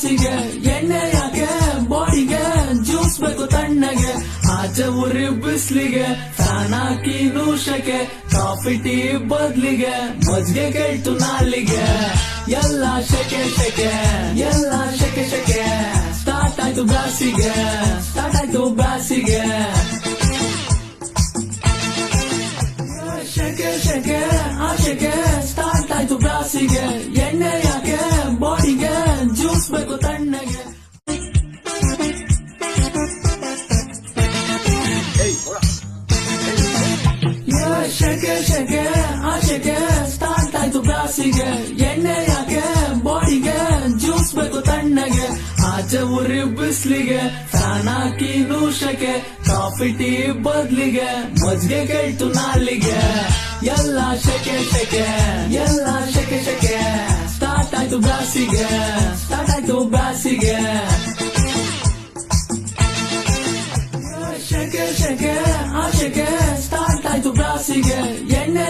ಬ್ಯಾಸಿಗೆ ಎಣ್ಣೆ ಯಾಕೆ ಬಾಡಿಗೆ ಜ್ಯೂಸ್ ಬೇಕು ತಣ್ಣಗೆ ಆಚೆ ಉರಿ ಬಿಸ್ಲಿಗೆ ಫ್ಯಾನ್ ಹಾಕಿ ನೂಶಕ್ಕೆ ಕಾಫಿ ಟೀ ಬದ್ಲಿಗೆ ಮಜ್ಗೆ ಕೇಳ್ತು ನಾಲಿಗೆ ಎಲ್ಲ ಶೆಕೆ ಶೆಕೆ ಎಲ್ಲ ಶೆಕೆ ಶೆಕೆ ಸ್ಟಾರ್ಟ್ ಆಯ್ತು ಬ್ಯಾಸಿಗೆ ಸ್ಟಾರ್ಟ್ ಆಯ್ತು ಬ್ಯಾಸಿಗೆ ಶೆಕೆ ಶೆಕೆ ಆಶೆಗೆ ಸ್ಟಾರ್ಟ್ ಆಯ್ತು ಬ್ಯಾಸಿಗೆ ಎಣ್ಣೆ ಯಾಕೆ ಬಾಡಿಗೆ ಜ್ಯೂಸ್ ಬೇಕು ತಣ್ಣಗೆ ಶೆಕೆ ಶೆಕೆ ಆಶೆಗೆ ಸ್ಟಾರ್ಟ್ ಆಯ್ತು ಬ್ಯಾಸಿಗೆ ಎಣ್ಣೆ ಯಾಕೆ ಬಾಡಿಗೆ ಜ್ಯೂಸ್ ಬೇಕು ತಣ್ಣಗೆ ಆಚೆ ಉರಿ ಬಿಸ್ಲಿಗೆ ಫ್ಯಾನ್ ಹಾಕಿ ನೂಶಕ್ಕೆ ಕಾಫಿ ಟೀ ಬದ್ಲಿಗೆ ಮಜ್ಗೆ ಕೇಳ್ತು ನಾಲಿಗೆ ಎಲ್ಲ ಶೆಕೆ ಶೆಕೆ ಎಲ್ಲ ಶೆಕೆ ಶೆಕೆ ಸ್ಟಾರ್ಟ್ ಆಯ್ತು ಬ್ಯಾಸಿಗೆ ಸ್ಟಾರ್ಟ್ ಆಯ್ತು ಬ್ಯಾಸಿಗೆ ಶೆಕೆ ಶೆಕೆ ಆಶೆಗೆ ಸ್ಟಾರ್ಟ್ ಆಯ್ತು ಬ್ಯಾಸಿಗೆ ಎಣ್ಣೆ